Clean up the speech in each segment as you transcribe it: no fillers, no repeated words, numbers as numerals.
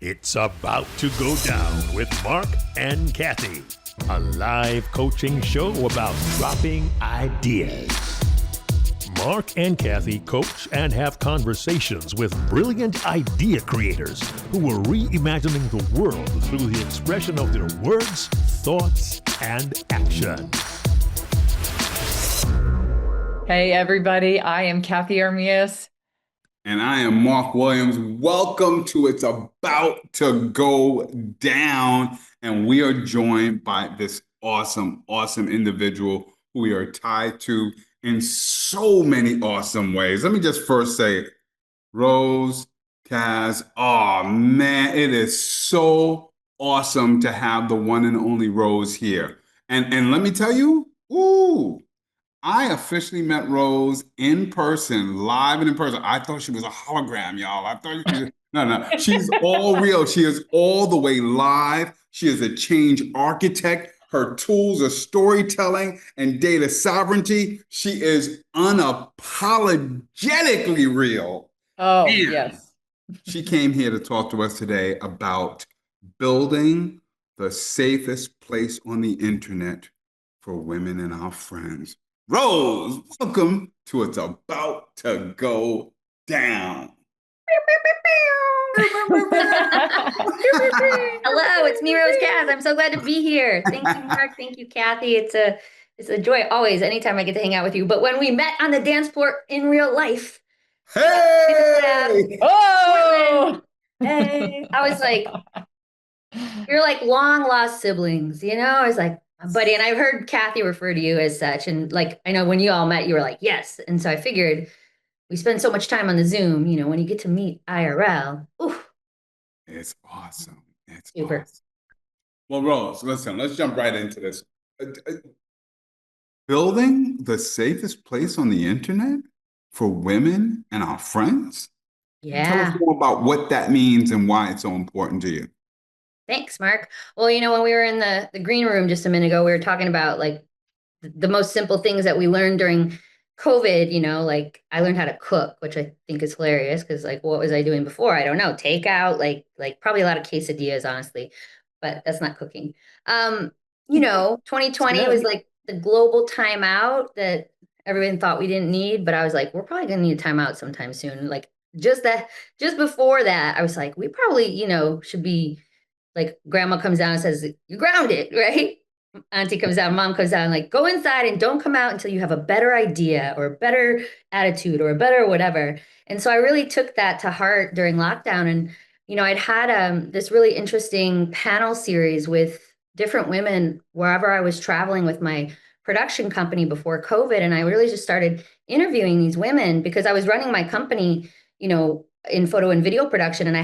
It's about to go down with Marc and Cathey, a live coaching show about dropping ideas. Marc and Cathey coach and have conversations with brilliant idea creators who are reimagining the world through the expression of their words, thoughts, and action. Hey, everybody. I am Cathey Armillas. And I am Marc Williams. Welcome to It's About to Go Down. And we are joined by this awesome individual who we are tied to in so many awesome ways. Let me just first say, Rose Kaz. Oh, man, it is so awesome to have the one and only Rose here. And let me tell you, I officially met Rose in person, live and in person. I thought she was a hologram, y'all. I thought she was, no. She's all real. She is all the way live. She is a change architect. Her tools are storytelling and data sovereignty. She is unapologetically real. Oh, And yes. she came here to talk to us today about building the safest place on the internet for women and our friends. Rose, welcome to It's About to Go Down. Hello, it's me, Rose Kaz. I'm so glad to be here. Thank you, Marc. Thank you, Cathey. It's a joy always, anytime I get to hang out with you. But when we met on the dance floor in real life, Hey! Oh! hey, I was like, you're like long lost siblings, you know? I was like, buddy, and I've heard Cathey refer to you as such. And like, I know when you all met, you were like, yes. And so I figured we spend so much time on the Zoom, you know, when you get to meet IRL, oof. It's awesome. It's Super. awesome. Well, Rose, listen, let's jump right into this. Building the safest place on the internet for women and our friends? Yeah. Tell us more about what that means and why it's so important to you. Thanks, Marc. Well, you know, when we were in the green room just a minute ago, we were talking about like the most simple things that we learned during COVID, you know, like I learned how to cook, which I think is hilarious because like what was I doing before? I don't know. Takeout, like probably a lot of quesadillas, honestly, but that's not cooking. You know, 2020 was like the global timeout that everyone thought we didn't need, but I was like, we're probably gonna need a timeout sometime soon. Like just before that, I was like, we probably, you know, should be like grandma comes down and says, you're grounded, right? Auntie comes down, mom comes down, like, go inside and don't come out until you have a better idea or a better attitude or a better whatever. And so I really took that to heart during lockdown. And, you know, I'd had this really interesting panel series with different women wherever I was traveling with my production company before COVID. And I really just started interviewing these women because I was running my company, you know, in photo and video production. And I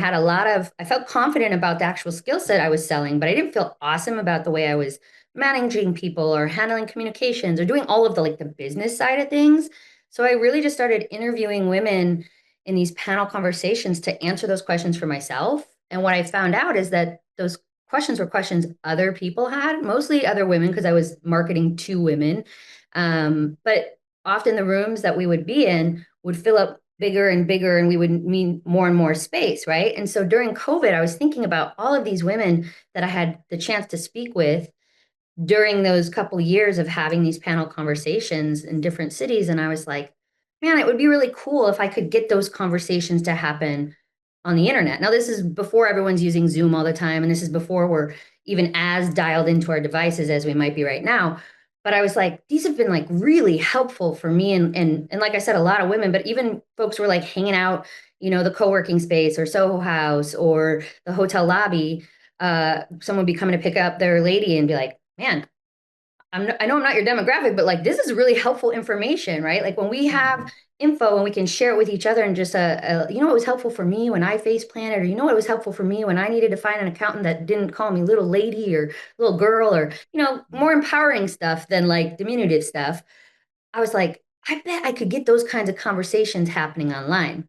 felt confident about the actual skill set I was selling, but I didn't feel awesome about the way I was managing people or handling communications or doing all of the business side of things. So I really just started interviewing women in these panel conversations to answer those questions for myself. And what I found out is that those questions were questions other people had, mostly other women, because I was marketing to women. But often the rooms that we would be in would fill up bigger and bigger, and we would need more and more space, right? And so during COVID, I was thinking about all of these women that I had the chance to speak with during those couple of years of having these panel conversations in different cities. And I was like, man, it would be really cool if I could get those conversations to happen on the internet. Now, this is before everyone's using Zoom all the time, and this is before we're even as dialed into our devices as we might be right now. But I was like, these have been like really helpful for me. And like I said, a lot of women, but even folks were like hanging out, you know, the co-working space or Soho House or the hotel lobby. Someone would be coming to pick up their lady and be like, man, I know I'm not your demographic, but like this is really helpful information, right? Like when we have info and we can share it with each other and just you know, it was helpful for me when I face planted, or you know, it was helpful for me when I needed to find an accountant that didn't call me little lady or little girl, or you know, more empowering stuff than like diminutive stuff. I was like, I bet I could get those kinds of conversations happening online.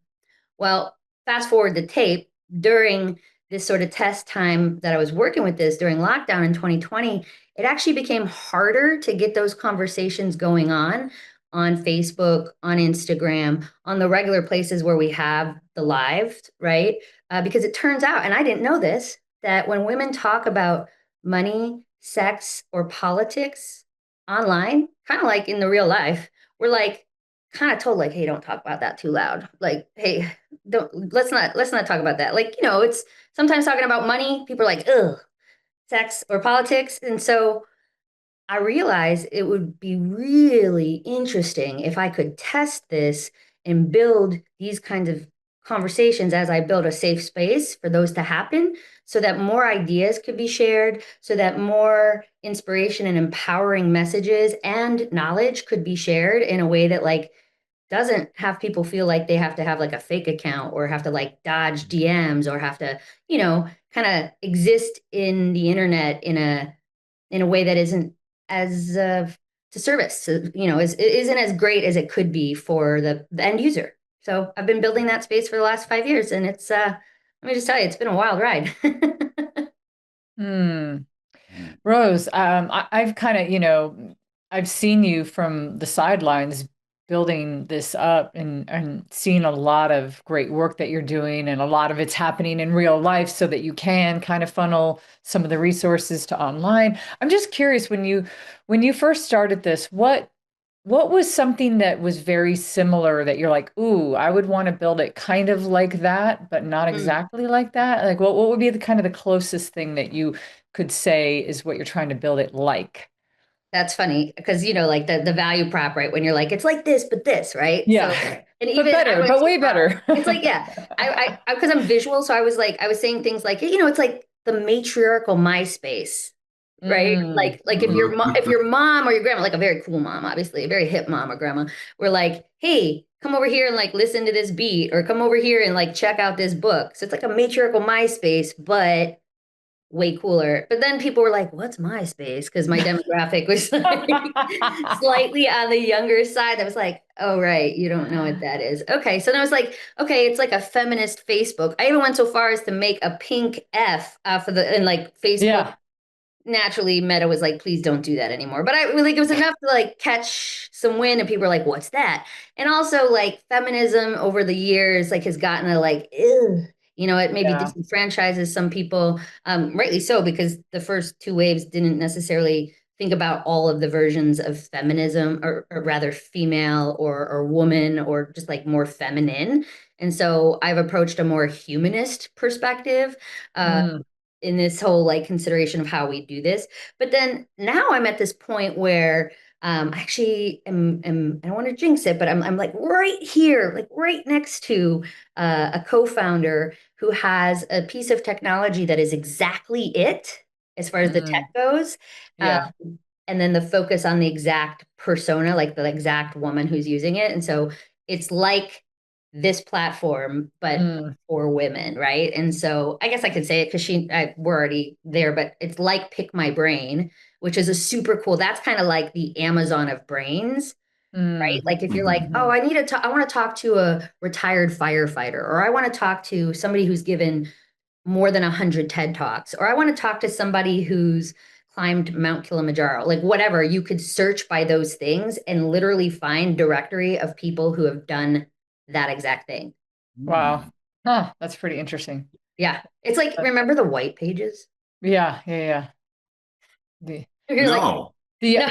Well, fast forward the tape during this sort of test time that I was working with this during lockdown in 2020, it actually became harder to get those conversations going on on Facebook, on Instagram, on the regular places where we have the live, right? Because it turns out, and I didn't know this, that when women talk about money, sex, or politics online, kind of like in the real life, we're like kind of told like, hey, don't talk about that too loud. Like, hey, don't let's not talk about that. Like, it's sometimes talking about money, people are like, ugh, sex or politics. And so I realized it would be really interesting if I could test this and build these kinds of conversations as I build a safe space for those to happen so that more ideas could be shared, so that more inspiration and empowering messages and knowledge could be shared in a way that like doesn't have people feel like they have to have like a fake account or have to like dodge DMs or have to, kind of exist in the internet in a way that isn't as to service, so, isn't as great as it could be for the end user. So I've been building that space for the last 5 years, and it's let me just tell you, it's been a wild ride. Hmm. Rose, I've kind of, I've seen you from the sidelines building this up and seeing a lot of great work that you're doing, and a lot of it's happening in real life so that you can kind of funnel some of the resources to online. I'm just curious, when you first started this, what was something that was very similar that you're like, ooh, I would want to build it kind of like that, but not Hmm. exactly like that? Like what would be the kind of the closest thing that you could say is what you're trying to build it like? That's funny because like the value prop, right? When you're like, it's like this, but this, right? So, Yeah. and But even I better, went but too way far. better. It's like, yeah, I because I'm visual, so I was saying things like, it's like the matriarchal MySpace, right? Mm, Like if your mom or your grandma, like a very cool mom, obviously, a very hip mom or grandma, were like, hey, come over here and like listen to this beat, or come over here and like check out this book. So it's like a matriarchal MySpace, but way cooler. But then people were like, what's MySpace? Because my demographic was like slightly on the younger side. I was like, oh, right, you don't know what that is. Okay. So then I was like, okay, it's like a feminist Facebook. I even went so far as to make a pink F for and like Facebook. yeah. Naturally, Meta was like, please don't do that anymore. But I like it was enough to like catch some wind, and people were like, what's that? And also like feminism over the years like has gotten a like, ew. It maybe Yeah. disenfranchises some people, rightly so, because the first two waves didn't necessarily think about all of the versions of feminism, or rather female or woman or just like more feminine. And so I've approached a more humanist perspective. Uh, Mm, in this whole like consideration of how we do this. But then now I'm at this point where I actually am I don't want to jinx it, but I'm like right here, like right next to a co-founder who has a piece of technology that is exactly it as far as the tech mm, goes. Uh, yeah. and then the focus on the exact persona, like the exact woman who's using it. And so it's like this platform, but Mm, for women, right? And so I guess I could say it because we're already there, but it's like Pick My Brain, which is a super cool. That's kind of like the Amazon of brains, right? mm, Like if you're like, oh, mhm. I want to talk to a retired firefighter, or I want to talk to somebody who's given more than 100 TED Talks, or I want to talk to somebody who's climbed Mount Kilimanjaro, like whatever, you could search by those things and literally find directory of people who have done that exact thing. Wow. Huh, that's pretty interesting. Yeah. It's like, Uh, remember the white pages? yeah, yeah, yeah. The You're like, No. the no.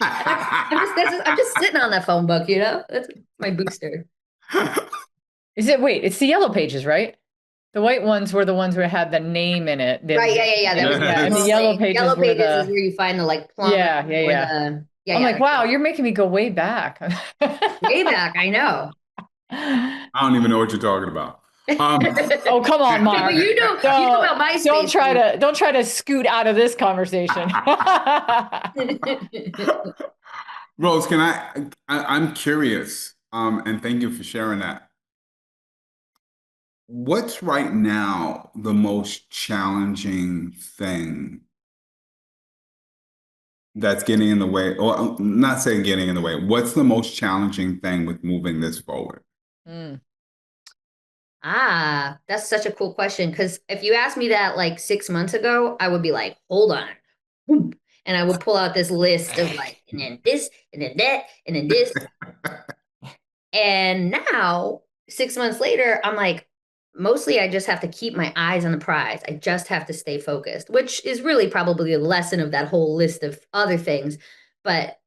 I'm just sitting on that phone book, That's my booster. is it wait, it's the yellow pages, right? The white ones were the ones where it had the name in it. Right. Yeah, yeah, yeah. That was the Yeah, and the Yes. yellow only pages yellow were pages is the where you find the like plumbing yeah, yeah, or yeah. the yeah, I'm yeah, like, right. wow, you're making me go way back. Way back, I know. I don't even know what you're talking about. Um, Oh, come on, Yeah, but Mark. you know Don't about MySpace. don't try to scoot out of this conversation. Rose, I'm curious, and thank you for sharing that. What's right now the most challenging thing that's getting in the way, or not saying getting in the way, what's the most challenging thing with moving this forward? Mm, That's such a cool question. Because if you asked me that like 6 months ago, I would be like, hold on. And I would pull out this list of like, and then this, and then that, and then this. And now, 6 months later, I'm like, mostly I just have to keep my eyes on the prize. I just have to stay focused, which is really probably a lesson of that whole list of other things. But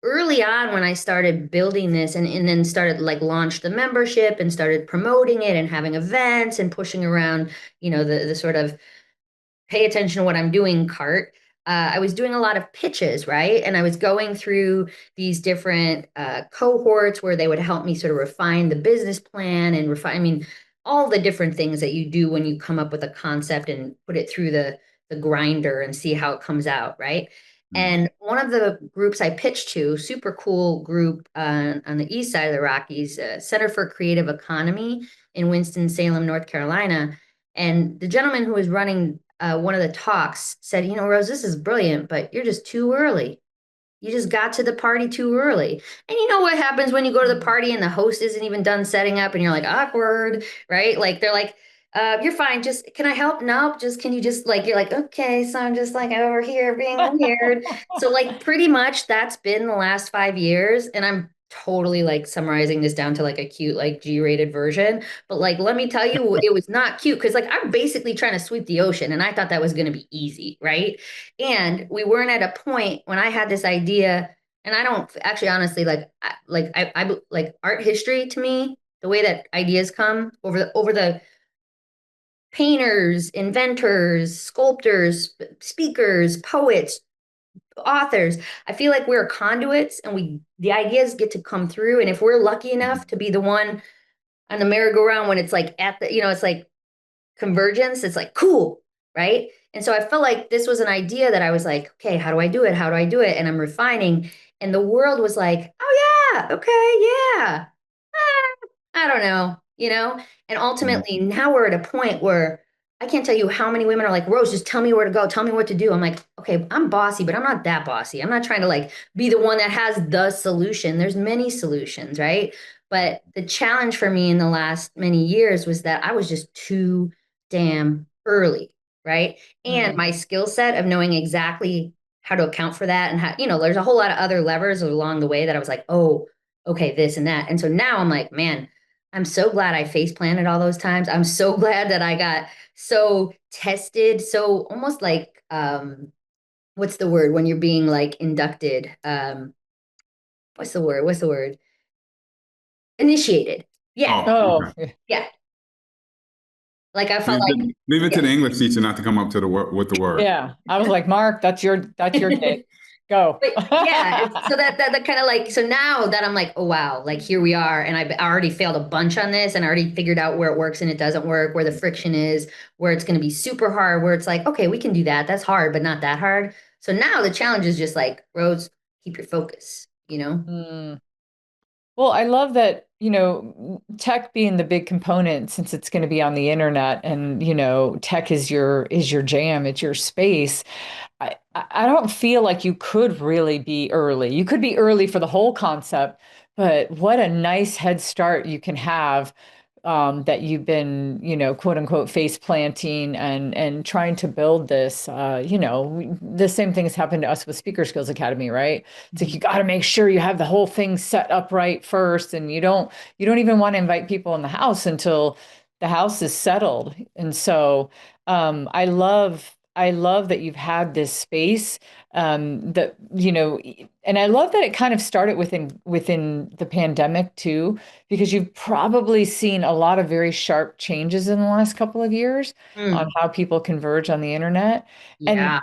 early on, when I started building this and then started like launched the membership and started promoting it and having events and pushing around, the sort of pay attention to what I'm doing cart. I was doing a lot of pitches, right? And I was going through these different cohorts where they would help me sort of refine the business plan and refine, I mean, all the different things that you do when you come up with a concept and put it through the grinder and see how it comes out, right? And one of the groups I pitched to, super cool group on the east side of the Rockies, Center for Creative Economy in Winston-Salem, North Carolina. And the gentleman who was running one of the talks said, Rose, this is brilliant, but you're just too early. You just got to the party too early. And you know what happens when you go to the party and the host isn't even done setting up and you're like, awkward, right? Like they're like, you're fine. Just, can I help? Nope. Just, can you just like, you're like, okay, so I'm just like over here being weird. So like pretty much that's been the last 5 years. And I'm totally like summarizing this down to like a cute, like G-rated version. But like, let me tell you, it was not cute because like I'm basically trying to sweep the ocean and I thought that was going to be easy, right? And we weren't at a point when I had this idea, and I don't actually honestly I like art history to me, the way that ideas come over the painters, inventors, sculptors, speakers, poets, authors. I feel like we're conduits and the ideas get to come through. And if we're lucky enough to be the one on the merry-go-round when it's like it's like convergence, it's like cool, right? And so I felt like this was an idea that I was like, okay, how do I do it? How do I do it? And I'm refining. And the world was like, oh yeah, okay, yeah. I don't know. And ultimately now we're at a point where I can't tell you how many women are like, Rose, just tell me where to go, tell me what to do. I'm like, okay, I'm bossy, but I'm not that bossy. I'm not trying to like be the one that has the solution. There's many solutions, right? But the challenge for me in the last many years was that I was just too damn early, right? And my skill set of knowing exactly how to account for that and how, there's a whole lot of other levers along the way that I was like, oh, okay, this and that. And so now I'm like, man, I'm so glad I face planted all those times. I'm so glad that I got so tested, so almost like what's the word when you're being like inducted? What's the word? What's the word? Initiated. Yeah. Oh, Okay. Yeah. Like I felt Leave it to the English teacher not to come up to the word with the word. yeah. I was like, Mark, that's your gig. Go. But yeah, so that kind of like, so now that I'm like, oh wow, like here we are, and I've already failed a bunch on this, and I already figured out where it works and it doesn't work, where the friction is, where it's going to be super hard, where it's like, okay, we can do that. That's hard, but not that hard. So now the challenge is just like, Rose, keep your focus. Well, I love that, tech being the big component since it's going to be on the internet and, tech is your jam, it's your space. I don't feel like you could really be early. You could be early for the whole concept, but what a nice head start you can have that you've been, quote unquote, face planting and trying to build this. The same thing has happened to us with Speaker Skills Academy, right? It's like you got to make sure you have the whole thing set up right first, and you don't even want to invite people in the house until the house is settled. And so I love that you've had this space that, and I love that it kind of started within the pandemic too, because you've probably seen a lot of very sharp changes in the last couple of years on how people converge on the internet. Yeah.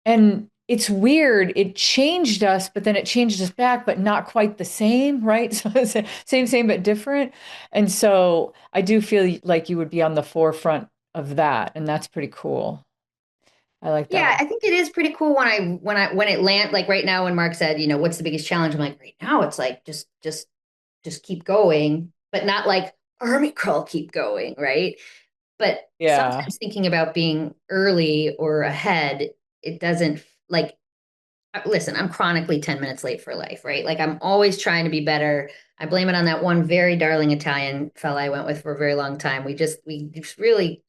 And it's weird. It changed us, but then it changed us back, but not quite the same, right? So it's same, but different. And so I do feel like you would be on the forefront of that, and that's pretty cool. I like that. Yeah, I think it is pretty cool when it land like right now when Mark said, what's the biggest challenge? I'm like, right now it's like just keep going, but not like army crawl, keep going, right? But Yeah. sometimes thinking about being early or ahead, it doesn't like listen, I'm chronically 10 minutes late for life, right? Like I'm always trying to be better. I blame it on that one very darling Italian fella I went with for a very long time. We just really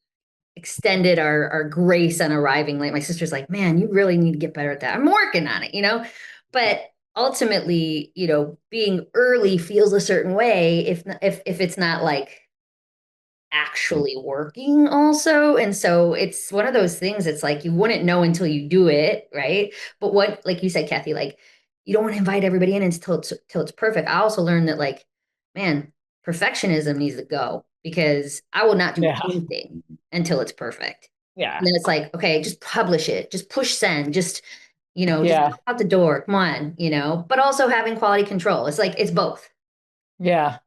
extended our grace on arriving late. My sister's like, man, you really need to get better at that. I'm working on it, you know? But ultimately, you know, being early feels a certain way if it's not like actually working also. And so it's one of those things, it's like you wouldn't know until you do it, right? But what, like you said, Cathey, like you don't want to invite everybody in until it's perfect. I also learned that like, man, perfectionism needs to go because I will not do Yeah. anything until it's perfect. Yeah. And then it's like, okay, just publish it, just push send, just, you know, just Yeah. go out the door. Come on, you know, but also having quality control. It's like it's both. Yeah.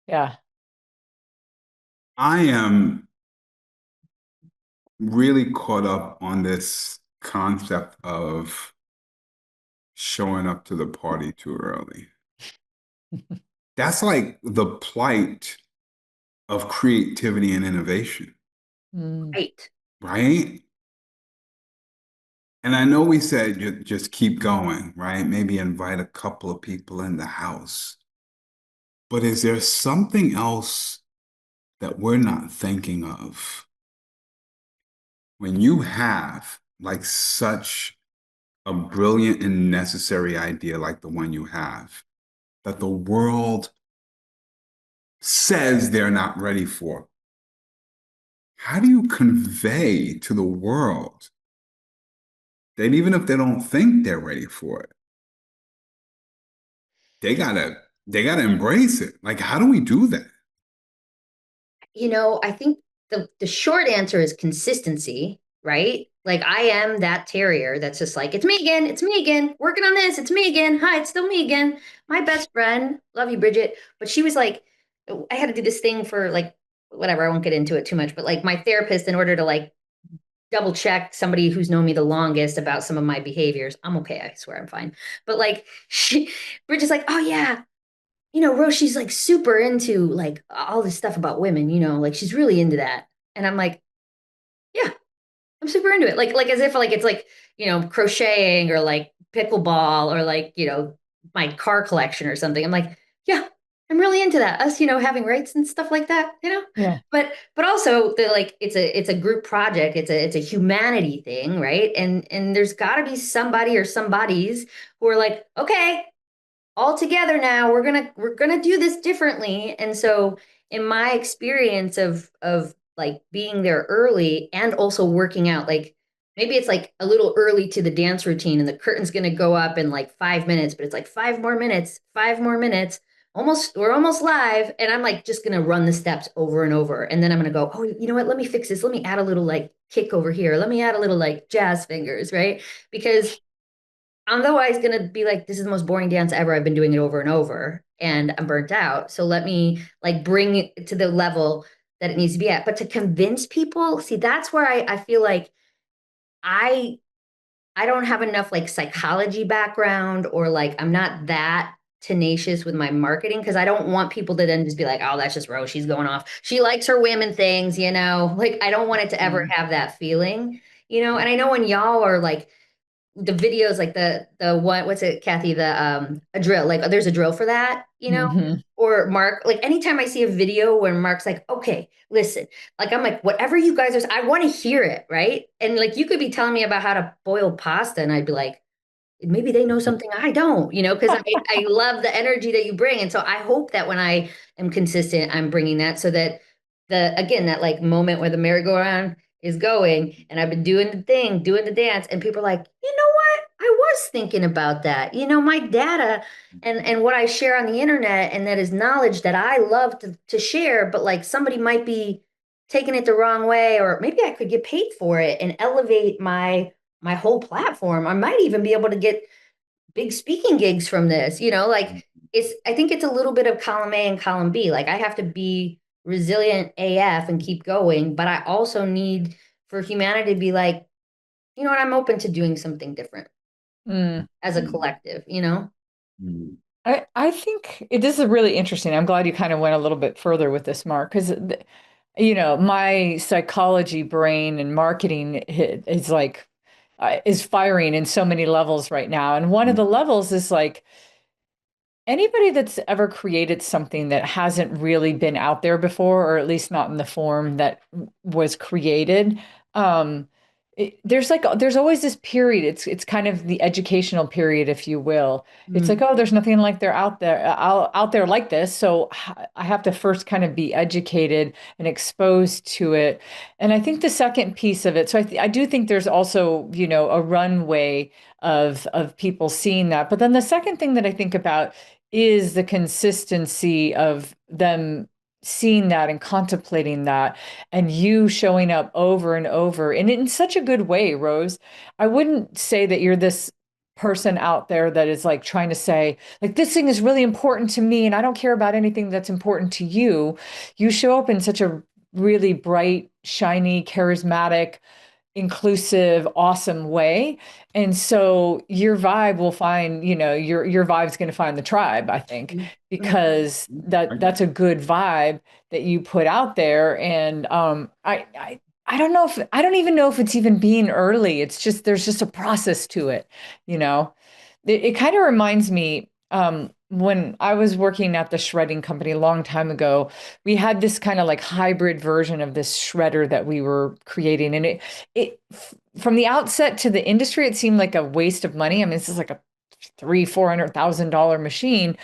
Yeah. I am really caught up on this concept of showing up to the party too early. That's like the plight of creativity and innovation, Mm. Right. right? And I know we said just keep going, right? Maybe invite a couple of people in the house. But is there something else that we're not thinking of? When you have like such a brilliant and necessary idea like the one you have, that the world says they're not ready for, how do you convey to the world that even if they don't think they're ready for it, they gotta they gotta embrace it? Like, how do we do that? You know, I think the short answer is consistency, right? Like I am that terrier that's just like, it's me again, working on this, it's me again. Hi, it's still me again. My best friend, love you, Bridget. But she was like, I had to do this thing for like whatever, I won't get into it too much, but like my therapist, in order to like double check somebody who's known me the longest about some of my behaviors. I'm okay, I swear I'm fine. But like Bridget's like, oh yeah, you know, Rose, she's like super into like all this stuff about women, you know, like she's really into that. And I'm like, yeah, I'm super into it. Like as if like it's like, you know, crocheting or like pickleball or like, you know, my car collection or something. I'm like, yeah, I'm really into that. Us, you know, having rights and stuff like that, you know? Yeah. But also the like it's a group project, it's a humanity thing, right? And there's gotta be somebody or somebodies who are like, okay, all together now, we're gonna do this differently. And so in my experience of like being there early and also working out, like maybe it's like a little early to the dance routine and the curtain's gonna go up in like 5 minutes, but it's like 5 more minutes, 5 more minutes, almost we're almost live. And I'm like just gonna run the steps over and over. And then I'm gonna go, oh, you know what, let me fix this, let me add a little like kick over here, let me add a little like jazz fingers, right? Because I'm otherwise going to be like, this is the most boring dance ever. I've been doing it over and over and I'm burnt out. So let me like bring it to the level that it needs to be at. But to convince people, see, that's where I feel like I I don't have enough like psychology background or like I'm not that tenacious with my marketing because I don't want people to then just be like, oh, that's just Rose. She's going off. She likes her women things, you know? Like I don't want it to ever have that feeling, you know? And I know when y'all are like the videos like the what's it, Cathey, the a drill, like there's a drill for that, you know. Mhm. Or Marc, like anytime I see a video where Marc's like, okay, listen, like I'm like, whatever you guys are, I want to hear it, right? And like you could be telling me about how to boil pasta and I'd be like, maybe they know something I don't, you know, because I love the energy that you bring. And so I hope that when I am consistent, I'm bringing that so that again, that like moment where the merry-go-round is going and I've been doing the thing, doing the dance, and people are like, you know what? I was thinking about that. You know, my data and what I share on the internet, and that is knowledge that I love to share, but like somebody might be taking it the wrong way, or maybe I could get paid for it and elevate my whole platform. I might even be able to get big speaking gigs from this, you know, like I think it's a little bit of column A and column B. Like I have to be resilient AF and keep going, but I also need for humanity to be like, you know what, I'm open to doing something different Mm. as a collective, you know? Mm. I think this is really interesting. I'm glad you kind of went a little bit further with this, Marc, because you know, my psychology brain and marketing is like is firing in so many levels right now. And one of the levels is like anybody that's ever created something that hasn't really been out there before, or at least not in the form that was created, um, there's always this period. It's kind of the educational period, if you will. It's like, oh, there's nothing like there out there like this. So I have to first kind of be educated and exposed to it. And I think the second piece of it, so I do think there's also, a runway of people seeing that. But then the second thing that I think about is the consistency of them seeing that and contemplating that, and you showing up over and over and in such a good way, Rose. I wouldn't say that you're this person out there that is like trying to say, like, this thing is really important to me and I don't care about anything that's important to you. You show up in such a really bright, shiny, charismatic, inclusive, awesome way. And so your vibe will find, your vibe's going to find the tribe, I think, because that's a good vibe that you put out there. And I don't know if I don't even know if it's even being early. It's just there's just a process to it, you know. It kind of reminds me when I was working at the shredding company a long time ago, we had this kind of like hybrid version of this shredder that we were creating. And it from the outset to the industry, it seemed like a waste of money. I mean, this is like a $300,000-$400,000 machine,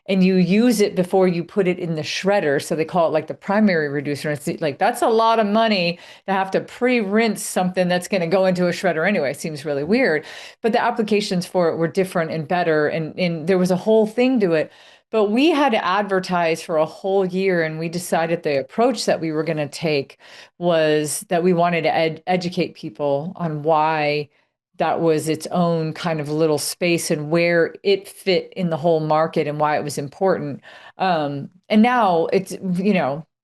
and you use it before you put it in the shredder. So they call it like the primary reducer. It's like that's a lot of money to have to pre-rinse something that's going to go into a shredder anyway. It seems really weird, but the applications for it were different and better, and there was a whole thing to it. But we had to advertise for a whole year, and we decided the approach that we were going to take was that we wanted to educate people on why that was its own kind of little space and where it fit in the whole market and why it was important. And now it's,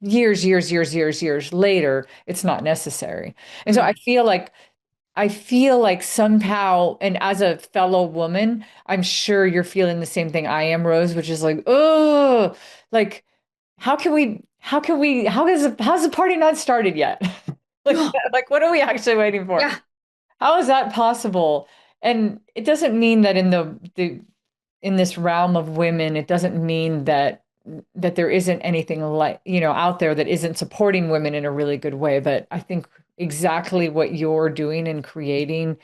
years later, it's not necessary. And so I feel like somehow, and as a fellow woman, I'm sure you're feeling the same thing I am, Rose, which is like, oh, like, how's the party not started yet? Like, what are we actually waiting for? Yeah. How is that possible? And it doesn't mean that in this realm of women, it doesn't mean that there isn't anything like, out there that isn't supporting women in a really good way. But I think exactly what you're doing and creating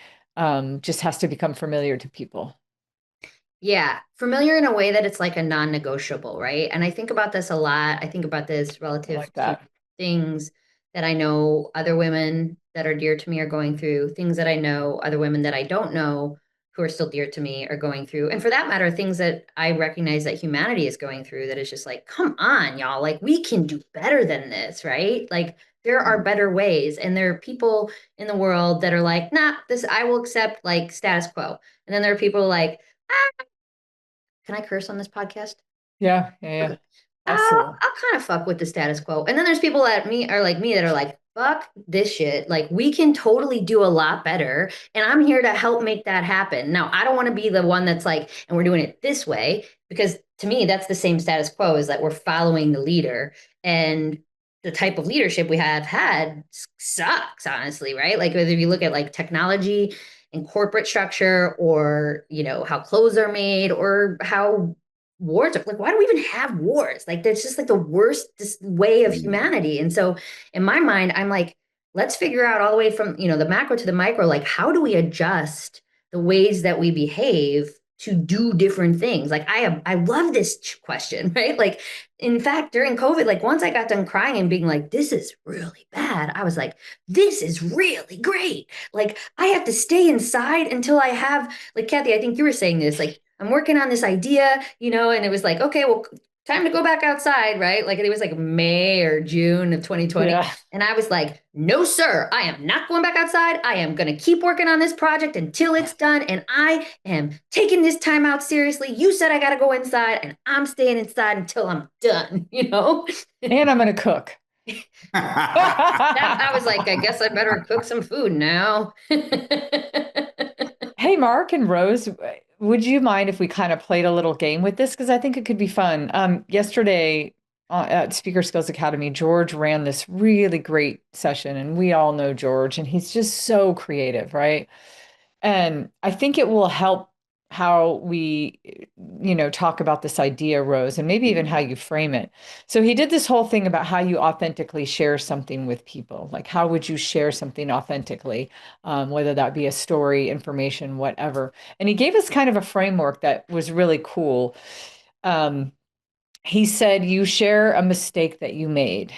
just has to become familiar to people. Yeah, familiar in a way that it's like a non-negotiable, right? And I think about this a lot. I think about this I relative like to that. things that I know other women that are dear to me are going through, things that I know other women that I don't know who are still dear to me are going through. And for that matter, things that I recognize that humanity is going through that is just like, come on, y'all, like we can do better than this, right? Like there are better ways. And there are people in the world that are like, nah, this I will accept like status quo. And then there are people like, ah, can I curse on this podcast? Yeah, yeah, yeah. Okay. Absolutely. I'll kind of fuck with the status quo. And then there's people that me are like me that are like, fuck this shit. Like we can totally do a lot better. And I'm here to help make that happen. Now, I don't want to be the one that's like, and we're doing it this way, because to me, that's the same status quo is that we're following the leader. And the type of leadership we have had sucks, honestly, right? Like whether you look at like technology and corporate structure or, how clothes are made or how wars are like, why do we even have wars? Like that's just like the worst way of humanity. And so in my mind, I'm like, let's figure out all the way from, the macro to the micro, like how do we adjust the ways that we behave to do different things? Like I love this question, right? Like in fact, during COVID, like once I got done crying and being like, this is really bad, I was like, this is really great. Like I have to stay inside until I have, like Cathey, I think you were saying this, like I'm working on this idea, and it was like, okay, well, time to go back outside, right? Like it was like May or June of 2020. Yeah. And I was like, no, sir, I am not going back outside. I am going to keep working on this project until it's done. And I am taking this time out seriously. You said I got to go inside and I'm staying inside until I'm done, And I'm going to cook. I was like, I guess I better cook some food now. Hey, Marc and Rose, would you mind if we kind of played a little game with this? Because I think it could be fun. Yesterday at Speaker Skills Academy, George ran this really great session, and we all know George, and he's just so creative, right? And I think it will help how we, talk about this idea, Rose, and maybe even how you frame it. So he did this whole thing about how you authentically share something with people. Like, how would you share something authentically, whether that be a story, information, whatever. And he gave us kind of a framework that was really cool. Um, he said, you share a mistake that you made,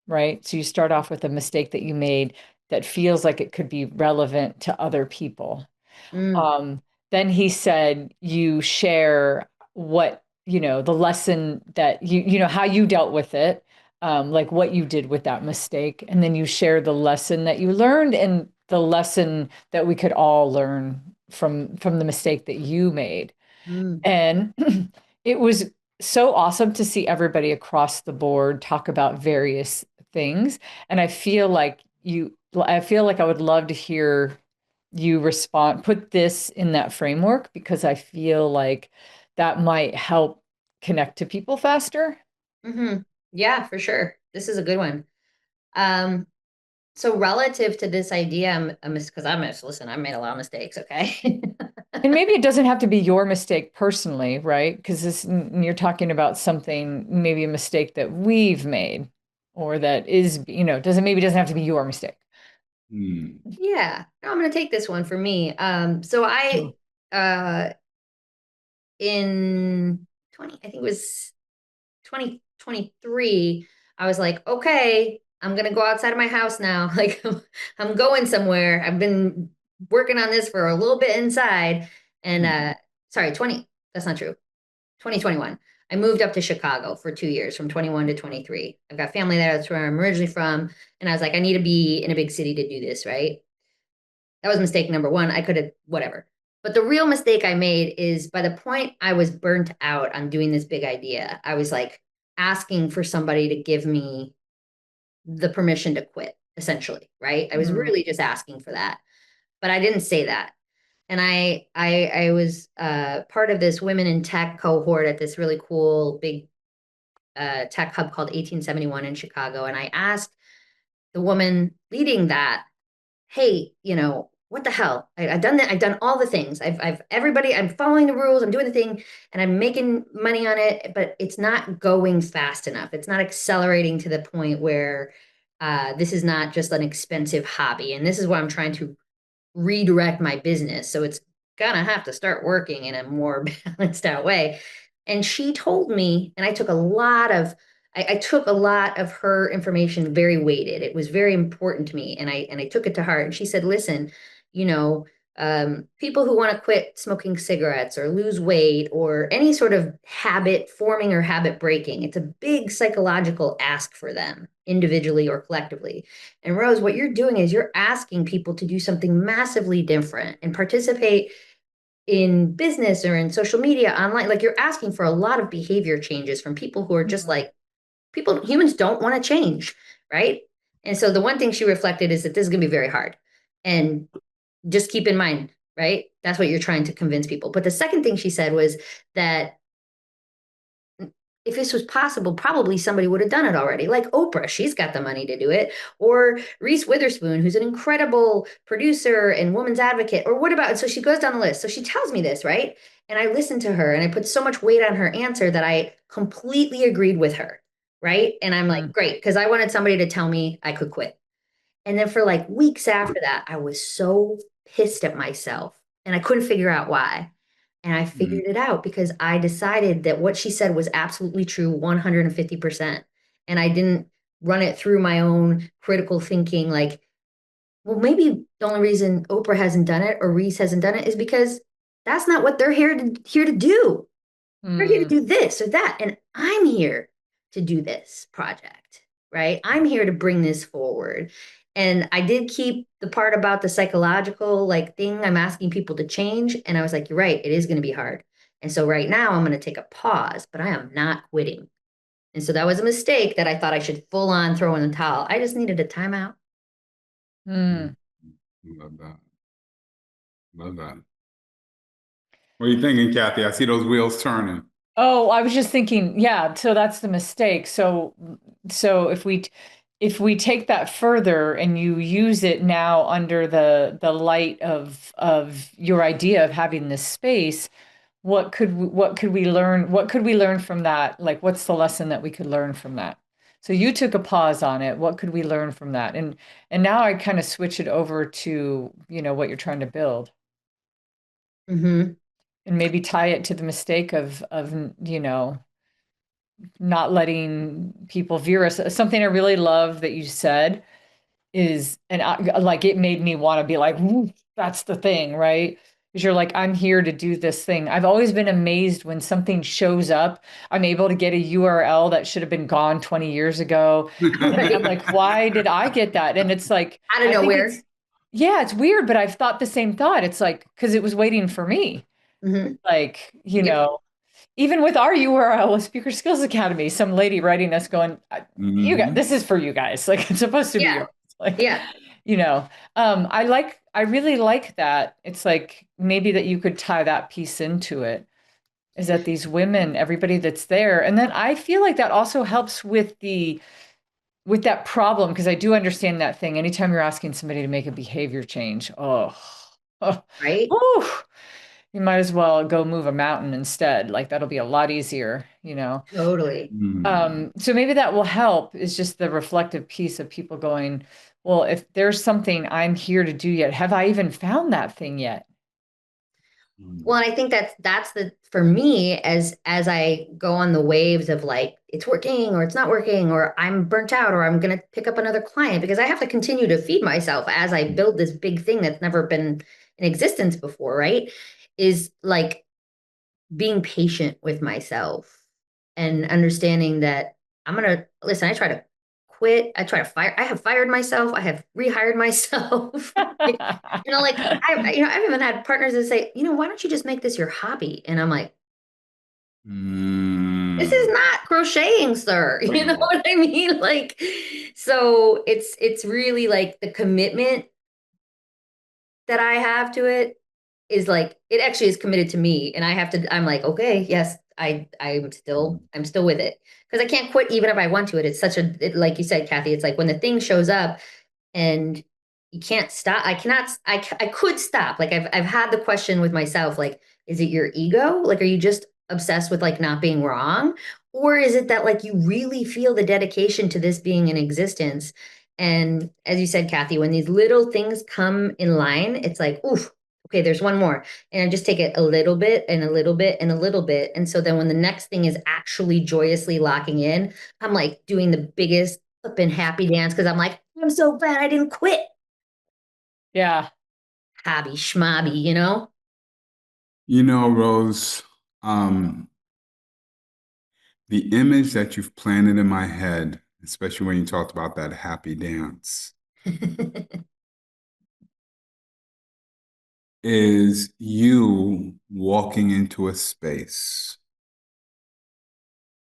right? So you start off with a mistake that you made that feels like it could be relevant to other people. Mm, Um, then he said you share what, the lesson that how you dealt with it, like what you did with that mistake. And then you share the lesson that you learned and the lesson that we could all learn from the mistake that you made. mm, And it was so awesome to see everybody across the board talk about various things. And I feel like I would love to hear you respond, put this in that framework, because I feel like that might help connect to people faster. hmm Yeah, for sure. This is a good one. Um, so relative to this idea, because listen, I made a lot of mistakes, okay? And maybe it doesn't have to be your mistake personally, right? Because you're talking about something, maybe a mistake that we've made, or that is, doesn't have to be your mistake. Mm. Yeah, no, I'm gonna take this one for me. So I uh in 20, I think it was 2023, I was like, okay, I'm gonna go outside of my house now. Like I'm going somewhere. I've been working on this for a little bit inside. And sorry, 20, that's not true. 2021. I moved up to Chicago for 2 years from 21 to 23. I've got family there. That's where I'm originally from. And I was like, I need to be in a big city to do this, right? That was mistake number one. I could have, whatever. But the real mistake I made is by the point I was burnt out on doing this big idea, I was like asking for somebody to give me the permission to quit, essentially, right? I was Mm. really just asking for that. But I didn't say that. And I was part of this women in tech cohort at this really cool big tech hub called 1871 in Chicago. And I asked the woman leading that, hey, what the hell? I've done that. I've done all the things. Everybody, I'm following the rules. I'm doing the thing and I'm making money on it, but it's not going fast enough. It's not accelerating to the point where this is not just an expensive hobby. And this is what I'm trying to redirect my business. So it's gonna have to start working in a more balanced out way. And she told me, and I took a lot of her information very weighted. It was very important to me, and I took it to heart. And she said, "Listen, you know, people who want to quit smoking cigarettes or lose weight or any sort of habit forming or habit breaking, it's a big psychological ask for them, individually or collectively. And Rose, what you're doing is you're asking people to do something massively different and participate in business or in social media online. Like you're asking for a lot of behavior changes from people who are just like humans don't want to change, right? And so the one thing she reflected is that this is going to be very hard. And just keep in mind, right? That's what you're trying to convince people. But the second thing she said was that if this was possible, probably somebody would have done it already. Like Oprah, she's got the money to do it. Or Reese Witherspoon, who's an incredible producer and woman's advocate. Or what about, and so she goes down the list. So she tells me this, right? And I listened to her and I put so much weight on her answer that I completely agreed with her, right? And I'm like, Mm. great, because I wanted somebody to tell me I could quit. And then for like weeks after that, I was so pissed at myself and I couldn't figure out why. And I Mm. figured it out because I decided that what she said was absolutely true 150%. And I didn't run it through my own critical thinking like, well, maybe the only reason Oprah hasn't done it or Reese hasn't done it is because that's not what they're here to do. They're here to Mm. do this or that. And I'm here to do this project, right? I'm here to bring this forward. And I did keep the part about the psychological like thing I'm asking people to change. And I was like, you're right, it is going to be hard. And so right now I'm going to take a pause, but I am not quitting. And so that was a mistake that I thought I should full on throw in the towel. I just needed a timeout. Mm. Love that. Love that. What are you thinking, Cathey? I see those wheels turning. Oh, I was just thinking, yeah, so that's the mistake. So if if we take that further and you use it now under the light of your idea of having this space, what could we learn? What could we learn from that? Like, what's the lesson that we could learn from that? So you took a pause on it. What could we learn from that? And now I kind of switch it over to, what you're trying to build. Mm-hmm. And maybe tie it to the mistake of not letting people veer us. Something I really love that you said is, and like it made me want to be like, "Ooh, that's the thing, right?" Because you're like, I'm here to do this thing. I've always been amazed when something shows up. I'm able to get a URL that should have been gone 20 years ago. Right. I'm like, why did I get that? And it's like, Out of I think nowhere. it's weird, but I've thought the same thought. It's like, because it was waiting for me. Mm-hmm. Like, Yep. even with our URL, Speaker Skills Academy, some lady writing us going, "You guys, this is for you guys. Like it's supposed to be Yeah. yours." Like, Yeah. I really like that. It's like maybe that you could tie that piece into it. Is that these women, everybody that's there, and then I feel like that also helps with that problem because I do understand that thing. Anytime you're asking somebody to make a behavior change, Right. oh, you might as well go move a mountain instead. Like that'll be a lot easier. Totally. So maybe that will help is just the reflective piece of people going, well, if there's something I'm here to do yet, have I even found that thing yet? Well, and I think that's the for me as I go on the waves of like it's working or it's not working or I'm burnt out or I'm gonna pick up another client because I have to continue to feed myself as I build this big thing that's never been in existence before, right? Is like being patient with myself and understanding that I'm gonna listen. I try to quit. I try to fire. I have fired myself. I have rehired myself. Like I've even had partners that say, why don't you just make this your hobby? And I'm like, this is not crocheting, sir. You know what I mean? Like, so it's really like the commitment that I have to it is like it actually is committed to me, and I'm like, okay, yes, I'm still with it because I can't quit even if I want to. It's such like you said, Cathey, it's like when the thing shows up and you can't stop. I cannot. I could stop. Like I've had the question with myself, like, is it your ego? Like, are you just obsessed with like not being wrong, or is it that like you really feel the dedication to this being in existence? And as you said, Cathey, when these little things come in line, it's like, oof, okay, there's one more. And I just take it a little bit and a little bit and a little bit. And so then when the next thing is actually joyously locking in, I'm like doing the biggest flipping happy dance because I'm like, I'm so glad I didn't quit. Yeah. Hobby schmobby. Rose, the image that you've planted in my head, especially when you talked about that happy dance, is you walking into a space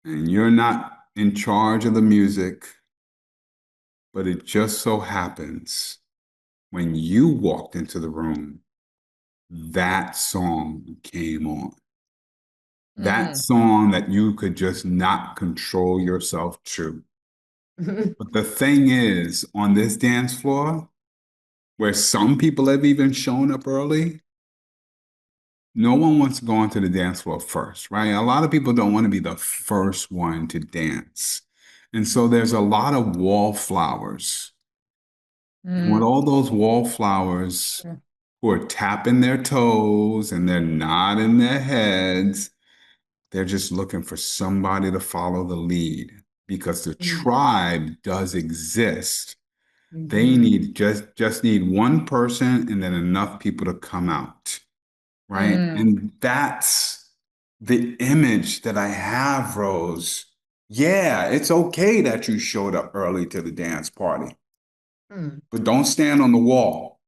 and you're not in charge of the music, but it just so happens when you walked into the room, that song came on. That song that you could just not control yourself to. But the thing is, on this dance floor, where some people have even shown up early, no one wants to go onto the dance floor first, right? A lot of people don't want to be the first one to dance. And so there's a lot of wallflowers. And with all those wallflowers who are tapping their toes and they're nodding their heads, they're just looking for somebody to follow the lead because the tribe does exist. They need just need one person and then enough people to come out, right? And that's the image that I have, Rose. Yeah, it's okay that you showed up early to the dance party, but don't stand on the wall.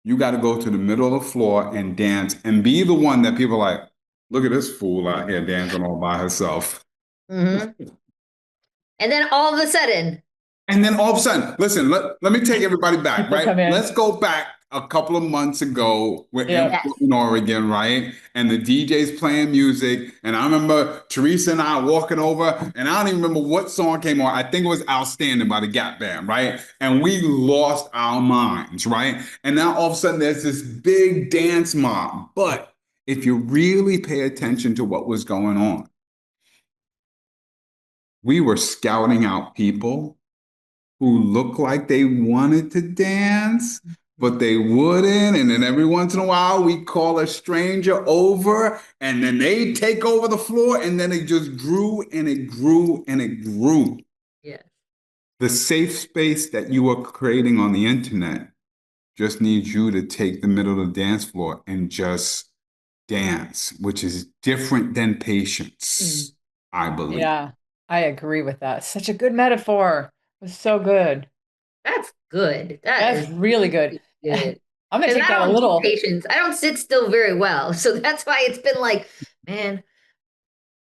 You got to go to the middle of the floor and dance and be the one that people are like, look at this fool out here dancing all by herself. And then all of a sudden, listen, let me take everybody back, right? Let's go back a couple of months ago. We're in Yeah. Portland, Oregon, right? And the DJ's playing music. And I remember Teresa and I walking over, and I don't even remember what song came on. I think it was Outstanding by the Gap Band, right? And we lost our minds, right? And now all of a sudden there's this big dance mob. But if you really pay attention to what was going on, we were scouting out people who looked like they wanted to dance, but they wouldn't. And then every once in a while, we call a stranger over, and then they take over the floor, and then it just grew and it grew and it grew. Yeah. The safe space that you are creating on the internet just needs you to take the middle of the dance floor and just dance, which is different than patience, I believe. Yeah, I agree with that. Such a good metaphor. It was so good. That's good. That's really good. Good. I'm gonna Because take I that a don't do little. patience. I don't sit still very well. So that's why it's been like, man,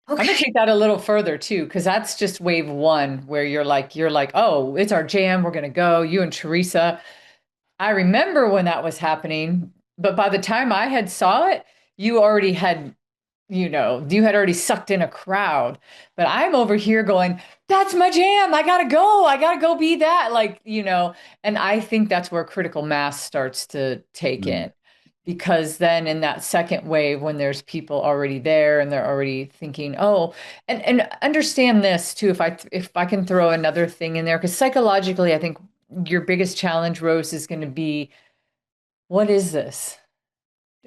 I'm gonna okay. take that a little further too, because that's just wave one, where you're like, oh, it's our jam. We're gonna go. You and Teresa. I remember when that was happening, but by the time I had saw it, you already had, you had already sucked in a crowd. But I'm over here going, that's my jam. I gotta go. I gotta go be that. And I think that's where critical mass starts to take in. Because then in that second wave, when there's people already there and they're already thinking, oh, and understand this too, if I can throw another thing in there, because psychologically, I think your biggest challenge, Rose, is going to be, what is this?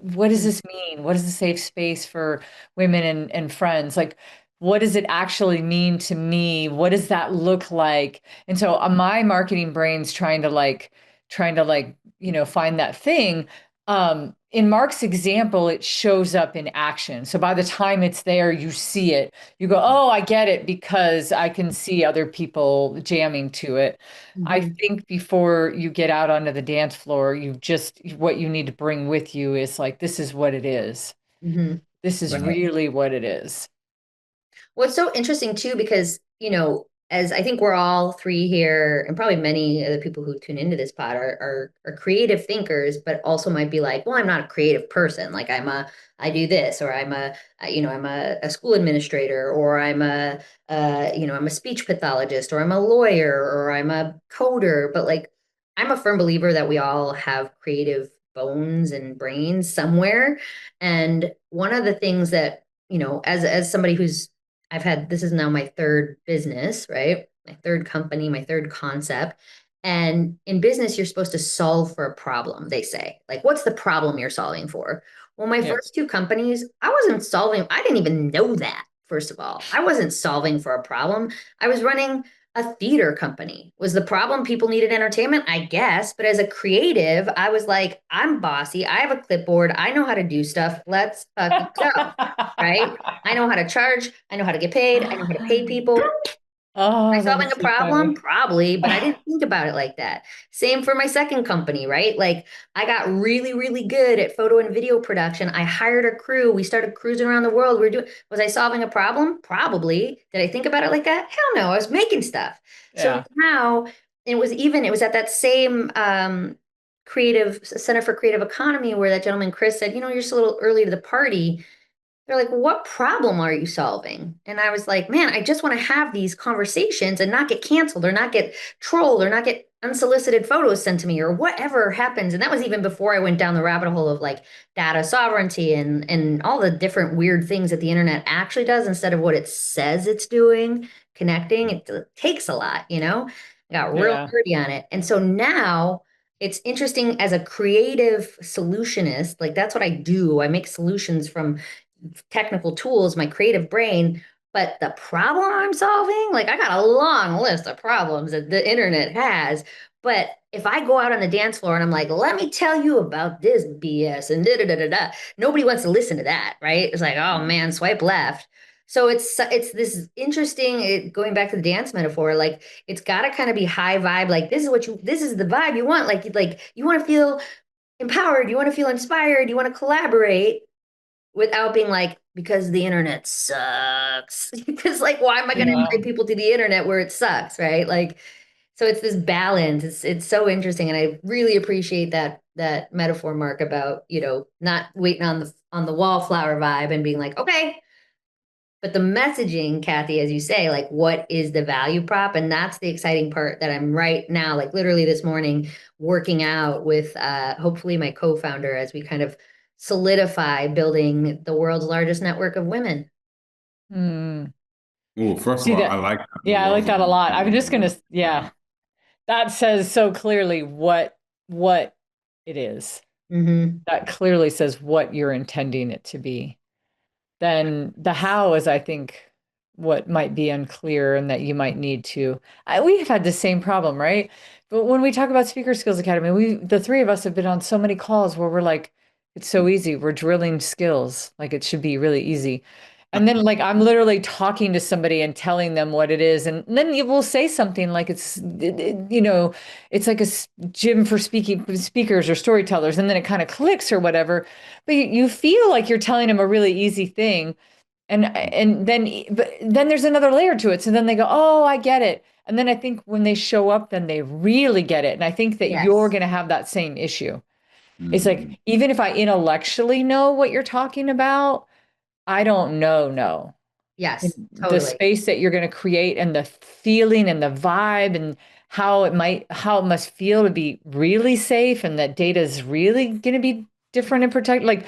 What does this mean? What is a safe space for women and friends? Like, what does it actually mean to me? What does that look like? And so my marketing brain's trying to find that thing. In Marc's example, it shows up in action. So by the time it's there, you see it. You go, oh, I get it, because I can see other people jamming to it. I think before you get out onto the dance floor, what you need to bring with you is like, this is what it is. Mm-hmm. This is Right. really what it is. Well, it's so interesting too, because, as I think we're all three here, and probably many of the people who tune into this pod are creative thinkers, but also might be like, well, I'm not a creative person. Like I do this, or I'm a school administrator, or I'm a speech pathologist, or I'm a lawyer, or I'm a coder. But like, I'm a firm believer that we all have creative bones and brains somewhere. And one of the things that, as somebody who's this is now my third business, right? My third company, my third concept. And in business, you're supposed to solve for a problem, they say. Like, what's the problem you're solving for? Well, my Yeah. first two companies, I didn't even know that, first of all. I wasn't solving for a problem. I was running a theater company. Was the problem people needed entertainment? I guess. But as a creative, I was like, I'm bossy. I have a clipboard. I know how to do stuff. Let's fucking go. Right? I know how to charge. I know how to get paid. I know how to pay people. Am I Oh, that solving is a so problem? funny. Probably, but I didn't think about it like that. Same for my second company, right? Like I got really, really good at photo and video production. I hired a crew. We started cruising around the world. Was I solving a problem? Probably. Did I think about it like that? Hell no. I was making stuff. So Yeah. now it was at that same creative Center for Creative Economy where that gentleman Chris said, you're just a little early to the party. They're like, what problem are you solving? And I was like, man, I just want to have these conversations and not get canceled or not get trolled or not get unsolicited photos sent to me or whatever happens. And that was even before I went down the rabbit hole of like data sovereignty and all the different weird things that the internet actually does instead of what it says it's doing, connecting. It takes a lot, I got real Yeah. nerdy on it. And so now it's interesting as a creative solutionist, like that's what I do. I make solutions from technical tools, my creative brain. But the problem I'm solving, like I got a long list of problems that the internet has. But if I go out on the dance floor and I'm like, let me tell you about this BS and da da da da da, nobody wants to listen to that, right? It's like, oh man, swipe left. So it's this interesting going back to the dance metaphor, like it's got to kind of be high vibe, like this is the vibe you want, like you want to feel empowered, you want to feel inspired, you want to collaborate without being like, because the internet sucks. Because like, why am I going to Yeah. invite people to the internet where it sucks, right? Like, So it's this balance. It's so interesting, and I really appreciate that metaphor, Mark, about, not waiting on the wallflower vibe and being like, okay. But the messaging, Cathey, as you say, like, what is the value prop? And that's the exciting part that I'm right now, like literally this morning, working out with hopefully my co-founder as we kind of solidify building the world's largest network of women. Mm. Oh, first of See all, I that? like that. Yeah, I like that a lot. I'm just gonna, yeah, that says so clearly what it is. Mm-hmm. That clearly says what you're intending it to be. Then the how is, I think, what might be unclear and that you might need to. We've had the same problem, right? But when we talk about Speaker Skills Academy, the three of us have been on so many calls where we're like, it's so easy. We're drilling skills. Like it should be really easy. And then like I'm literally talking to somebody and telling them what it is. And then you will say something like it's like a gym for speakers or storytellers. And then it kind of clicks or whatever. But you feel like you're telling them a really easy thing. But then there's another layer to it. So then they go, oh, I get it. And then I think when they show up, then they really get it. And I think that you're Yes. going to have that same issue. It's Mm-hmm. like, even if I intellectually know what you're talking about, I don't know. Yes, The totally. space that you're going to create and the feeling and the vibe and how it must feel to be really safe and that data is really going to be different and protected. Like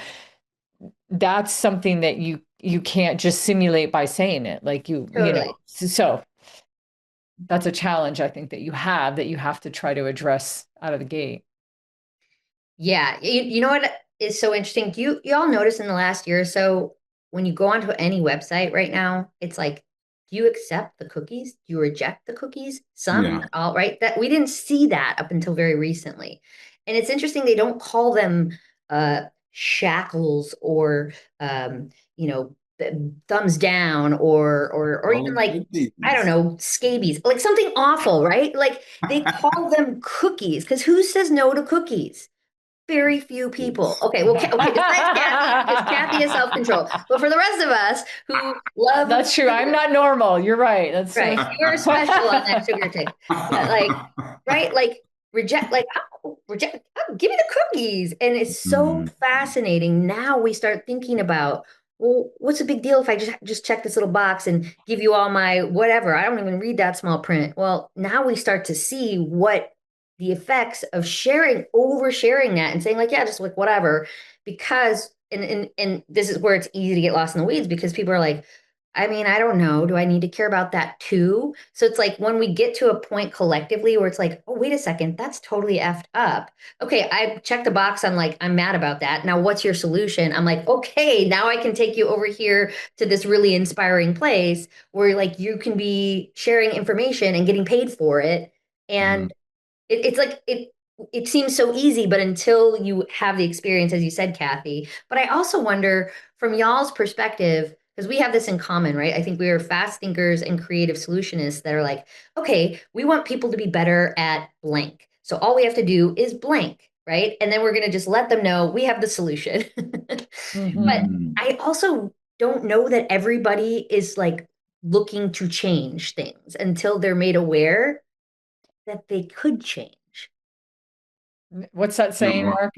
that's something that you can't just simulate by saying it. Like Totally. so that's a challenge I think that you have to try to address out of the gate. Yeah. You know what is so interesting? You all notice in the last year or so, when you go onto any website right now, it's like, do you accept the cookies? Do you reject the cookies? Some, Yeah. not all, right? That we didn't see that up until very recently. And it's interesting, they don't call them shackles or thumbs down or even Oh, like, I don't goodness. know, scabies, like something awful, right? Like they call them cookies because who says no to cookies? Very few people. Okay, well, okay, besides Cathey, because Cathey has self-control. But for the rest of us who love That's true. I'm sugar, not normal. You're right. That's so right? You're special on that sugar tick. But like, right? Like reject, like, oh, reject, oh, give me the cookies. And it's so Mhm. fascinating. Now we start thinking about, well, what's the big deal if I just check this little box and give you all my whatever? I don't even read that small print. Well, now we start to see what the effects of oversharing that and saying like, yeah, just like whatever, because and this is where it's easy to get lost in the weeds because people are like, I mean, I don't know. Do I need to care about that too? So it's like when we get to a point collectively where it's like, oh, wait a second, that's totally effed up. Okay, I checked the box. I'm like, I'm mad about that. Now, what's your solution? I'm like, okay, now I can take you over here to this really inspiring place where like you can be sharing information and getting paid for it. Mhm. And it's like it seems so easy, but until you have the experience, as you said, Cathey. But I also wonder from y'all's perspective, because we have this in common, right? I think we are fast thinkers and creative solutionists that are like, okay, we want people to be better at blank. So all we have to do is blank, right? And then we're going to just let them know we have the solution. But Mhm. Mhm. I also don't know that everybody is like looking to change things until they're made aware that they could change. What's that Yeah, saying, well,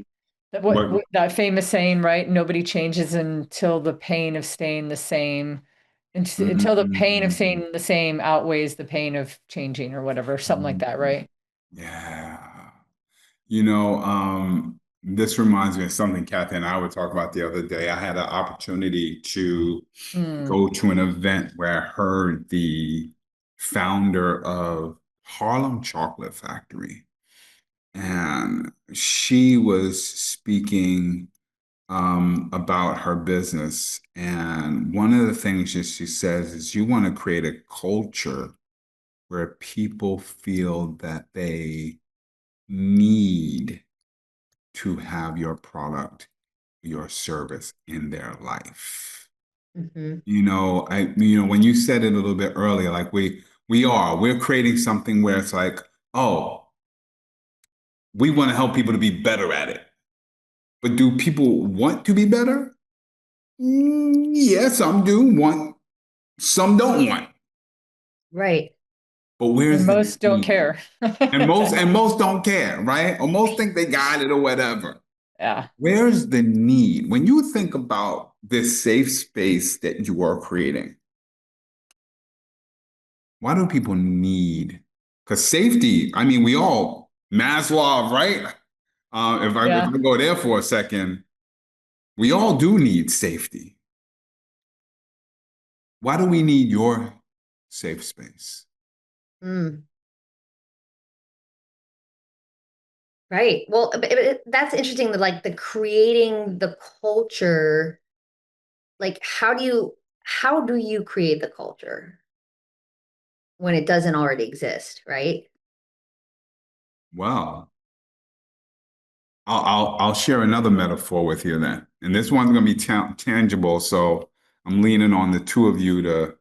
Mark? what- That famous saying, right? Nobody changes until the pain of staying the same, until the pain of Mhm. staying the same outweighs the pain of changing or whatever, something like that, right? Yeah. This reminds me of something Kathy and I were talking about the other day. I had an opportunity to Mm. go to an event where I heard the founder of Harlem Chocolate Factory, and she was speaking about her business. And one of the things that she says is you want to create a culture where people feel that they need to have your product, your service in their life. Mhm. When you said it a little bit earlier, like we're creating something where it's like, oh, we want to help people to be better at it. But do people want to be better? Yeah, some do want, some don't want. Right. but where's And the most don't need? care. And most don't care, right? Or most think they got it or whatever. Yeah. Where's the need? When you think about this safe space that you are creating, why do people need? Because safety, I mean, we all, Maslow, right? If Yeah. I go there for a second, we all do need safety. Why do we need your safe space? Mm, right. Well, that's interesting that like the creating the culture, like how do you create the culture when it doesn't already exist, right? Well, I'll share another metaphor with you then, and this one's going to be tangible. So I'm leaning on the two of you to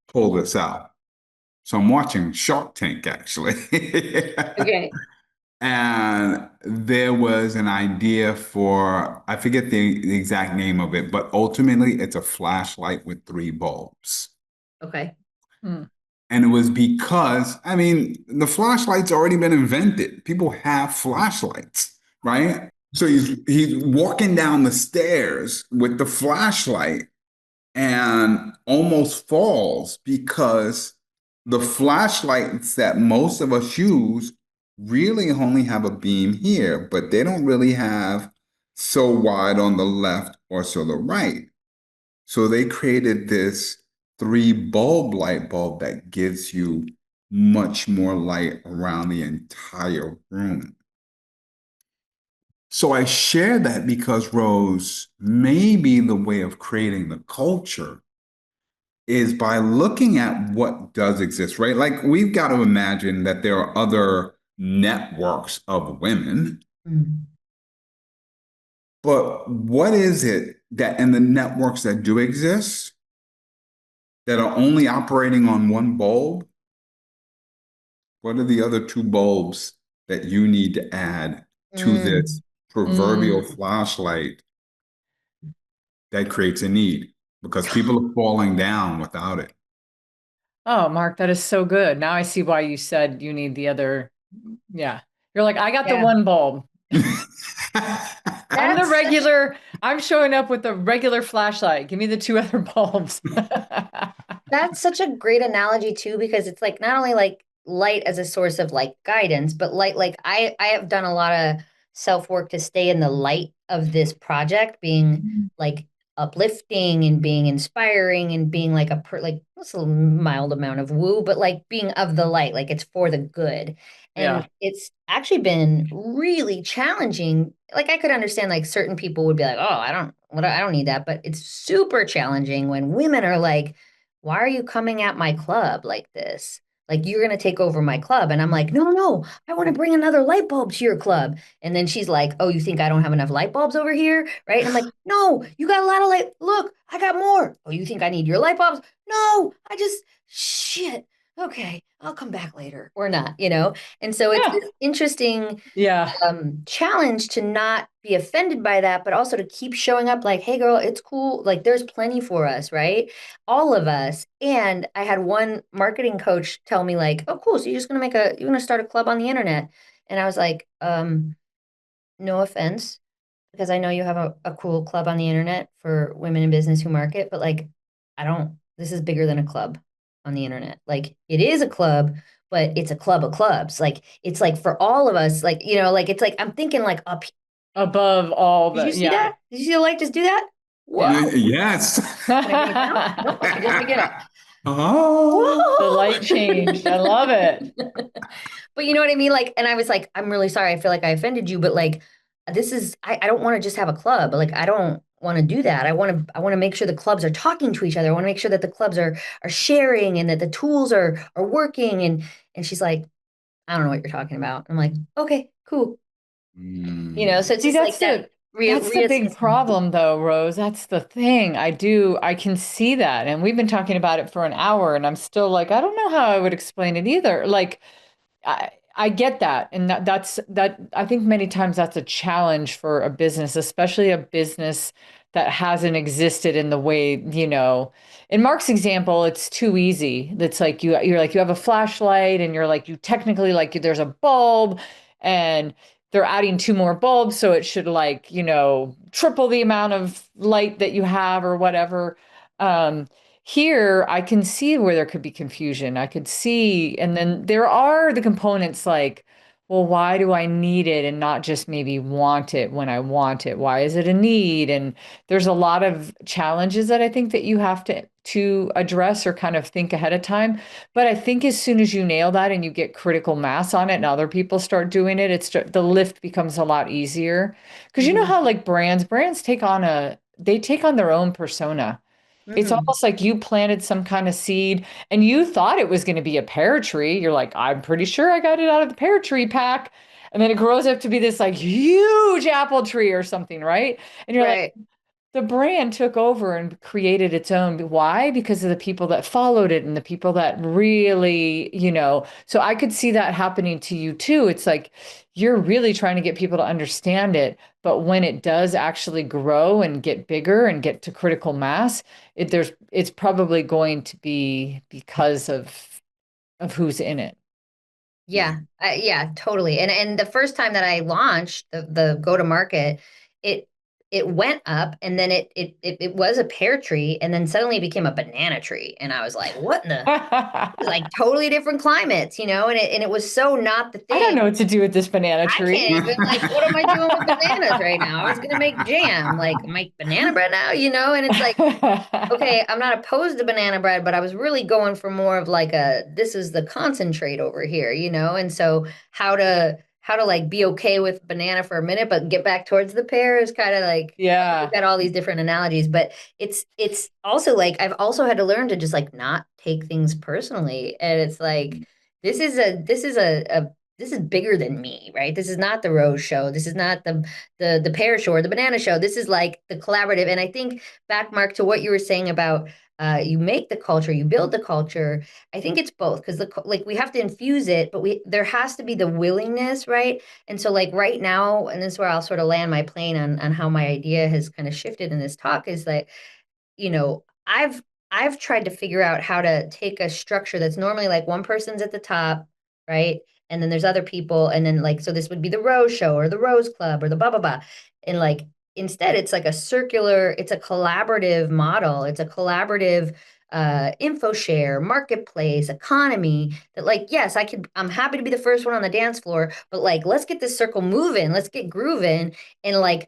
pull this out. So I'm watching Shark Tank actually. Okay. And there was an idea for, I forget the exact name of it, but ultimately it's a flashlight with three bulbs. Okay. Hmm. And it was because, I mean, the flashlight's already been invented. People have flashlights, right? So he's walking down the stairs with the flashlight and almost falls because the flashlights that most of us use really only have a beam here, but they don't really have so wide on the left or so the right. So they created this three bulb light bulb that gives you much more light around the entire room. So I share that because, Rose, maybe the way of creating the culture is by looking at what does exist, right? Like we've got to imagine that there are other networks of women, Mm. but what is it that in the networks that do exist that are only operating on one bulb? What are the other two bulbs that you need to add to this Mm. proverbial Mm. flashlight that creates a need? Because people are falling down without it. Oh, Mark, that is so good. Now I see why you said you need the other. Yeah. You're like, I got the Yeah. one bulb. I'm the That's such regular. I'm showing up with the regular flashlight. Give me the two other bulbs. That's such a great analogy too, because it's like not only like light as a source of like guidance, but light like I have done a lot of self work to stay in the light of this project, being like uplifting and being inspiring and being like like what's a mild amount of woo, but like being of the light, like it's for the good. Yeah. And it's actually been really challenging. Like I could understand like certain people would be like, oh, I don't need that, but it's super challenging when women are like, why are you coming at my club like this? Like you're gonna take over my club. And I'm like, no, no, no, I want to bring another light bulb to your club. And then she's like, oh, you think I don't have enough light bulbs over here? Right. And I'm like, no, you got a lot of light. Look, I got more. Oh, you think I need your light bulbs? No, I just shit. Okay, I'll come back later or not, you know? And so it's Yeah. this interesting Yeah. challenge to not be offended by that, but also to keep showing up like, hey, girl, it's cool. Like, there's plenty for us, right? All of us. And I had one marketing coach tell me, like, oh, cool. So you're going to start a club on the internet. And I was like, no offense, because I know you have a cool club on the internet for women in business who market, but like, this is bigger than a club on the internet. Like, it is a club, but it's a club of clubs. Like, it's like for all of us, like, like, it's like, I'm thinking like up. Above all Did you the, see yeah. that? Did you see the light just do that? Yeah. Whoa. Yes. Can I bring it down? Nope. Okay, just again. Oh. The Whoa. light changed. I love it. But you know what I mean? Like, and I was like, I'm really sorry. I feel like I offended you, but like, I don't want to just have a club. Like, I don't want to do that. I want to make sure the clubs are talking to each other. I want to make sure that the clubs are sharing and that the tools are working. And she's like, I don't know what you're talking about. I'm like, okay, cool. So it's See, just like that that's the big reassessment. problem though, Rose. That's the thing. I can see that. And we've been talking about it for an hour and I'm still like, I don't know how I would explain it either. Like I get that. And that I think many times that's a challenge for a business, especially a business that hasn't existed in the way, in Mark's example, it's too easy. It's like you're like you have a flashlight and you're like you technically like there's a bulb and they're adding two more bulbs, so it should like, triple the amount of light that you have or whatever. Um, Here, I can see where there could be confusion. I could see, and then there are the components like, well, why do I need it and not just maybe want it when I want it? Why is it a need? And there's a lot of challenges that I think that you have to address or kind of think ahead of time. But I think as soon as you nail that and you get critical mass on it and other people start doing it, the lift becomes a lot easier. Because you know how like brands they take on their own persona. It's almost like you planted some kind of seed and you thought it was going to be a pear tree. You're like, I'm pretty sure I got it out of the pear tree pack. And then it grows up to be this like huge apple tree or something, right? And you're like, Right. the brand took over and created its own. Why? Because of the people that followed it and the people that really, so I could see that happening to you too. It's like you're really trying to get people to understand it, but when it does actually grow and get bigger and get to critical mass, it's probably going to be because of who's in it. Yeah, yeah, totally. And the first time that I launched the go to market, it it went up, and then it was a pear tree, and then suddenly it became a banana tree, and I was like, what in the like totally different climates, and it was so not the I don't thing. know what to do with this banana I tree. can't even like, what am I doing with bananas right now? I was gonna make jam, like make banana bread now, and it's like, okay, I'm not opposed to banana bread, but I was really going for more of like this is the concentrate over here, and so how to like be okay with banana for a minute, but get back towards the pear is kind of like, we've Yeah. got all these different analogies, but it's also like I've also had to learn to just like not take things personally, and it's like this is bigger than me, right? This is not the Rose show. This is not the pear show or the banana show. This is like the collaborative. And I think back, Mark, to what you were saying about you make the culture, you build the culture. I think it's both because like we have to infuse it, but there has to be the willingness, right? And so like right now, and this is where I'll sort of land my plane on how my idea has kind of shifted in this talk is that I've tried to figure out how to take a structure that's normally like one person's at the top, right? And then there's other people, and then like so this would be the Rose Show or the Rose Club or the blah blah blah. And like instead it's like it's a collaborative model. It's a collaborative info share, marketplace, economy that like, yes, I'm happy to be the first one on the dance floor, but like let's get this circle moving, let's get grooving and like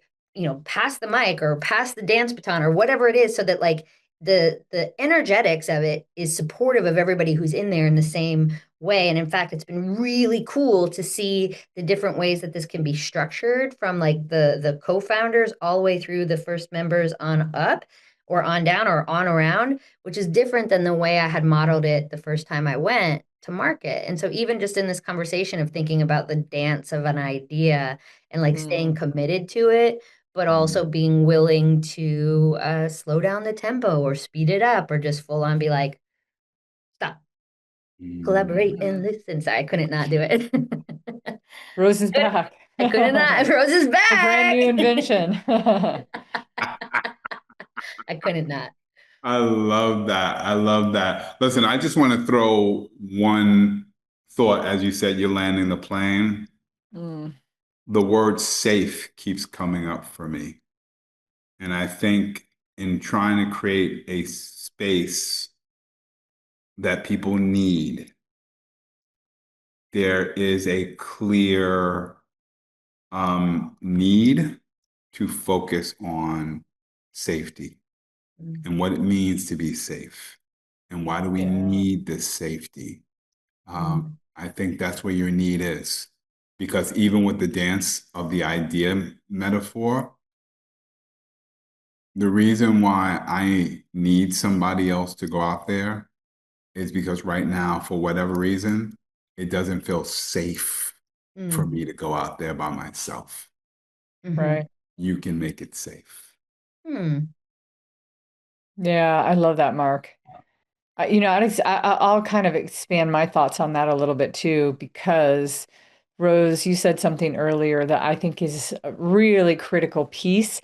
pass the mic or pass the dance baton or whatever it is so that like the energetics of it is supportive of everybody who's in there in the same way. And in fact, it's been really cool to see the different ways that this can be structured from like the co-founders all the way through the first members on up or on down or on around, which is different than the way I had modeled it the first time I went to market. And so even just in this conversation of thinking about the dance of an idea and like staying committed to it, but also being willing to slow down the tempo or speed it up or just full on be like, stop, collaborate and listen. Sorry, I couldn't not do it. Rose is back. I couldn't not. Rose is back. A brand new invention. I couldn't not. I love that. I love that. Listen, I just want to throw one thought as you said you're landing the plane. The word safe keeps coming up for me. And I think in trying to create a space that people need, there is a clear need to focus on safety and what it means to be safe. And why do we need this safety? I think that's where your need is. Because even with the dance of the idea metaphor, the reason why I need somebody else to go out there is because right now, for whatever reason, it doesn't feel safe for me to go out there by myself. Right. You can make it safe. Yeah, I love that, Mark. I'll kind of expand my thoughts on that a little bit too, because Rose, you said something earlier that I think is a really critical piece.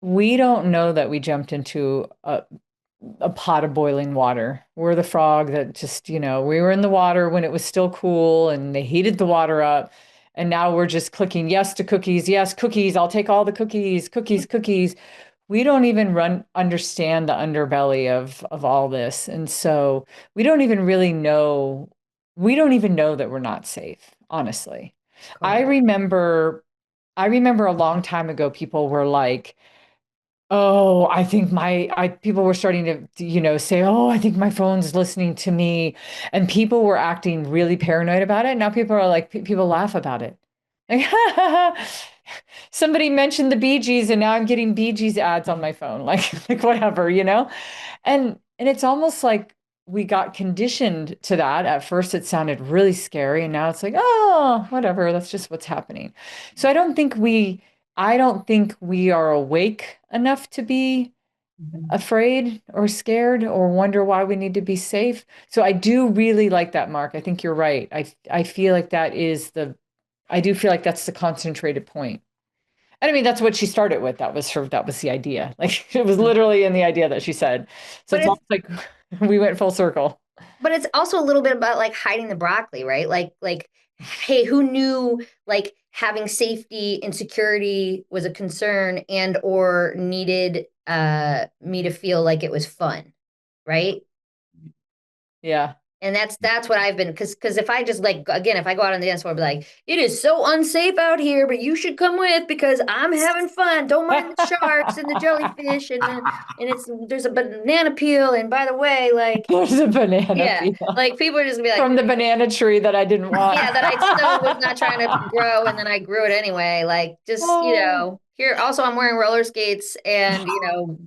We don't know that we jumped into a pot of boiling water. We're the frog that just, we were in the water when it was still cool and they heated the water up. And now we're just clicking yes to cookies. Yes, cookies. I'll take all the cookies, cookies, cookies. We don't even understand the underbelly of all this. And so we don't even really know, we don't even know that we're not safe, honestly. I Correct. remember I remember a long time ago, people were like, oh, I think people were starting to, say, oh, I think my phone's listening to me. And people were acting really paranoid about it. Now people are like, people laugh about it. Like, somebody mentioned the Bee Gees and now I'm getting Bee Gees ads on my phone. Like whatever, And it's almost like we got conditioned to that. At first it sounded really scary. And now it's like, oh, whatever. That's just what's happening. So I don't think we are awake enough to be Mhm. afraid or scared or wonder why we need to be safe. So I do really like that, Mark. I think you're right. I feel like I do feel like that's the concentrated point. And I mean, that's what she started with. That was the idea. Like it was literally in the idea that she said. So But it's it's almost like we went full circle. but it's also a little bit about like hiding the broccoli, right? Like, hey, who knew like having safety and security was a concern and or needed me to feel like it was fun, right? Yeah. And that's what I've been because if I just like again if I go out on the dance floor, I'll be like, it is so unsafe out here, but you should come with because I'm having fun. Don't mind the sharks and the jellyfish and it's there's a banana peel and by the way, like There's a banana yeah, peel like people are just gonna be like, from the banana tree that I didn't want. yeah, that I so was not trying to grow, and then I grew it anyway. Like, just, Oh. here. Also, I'm wearing roller skates and,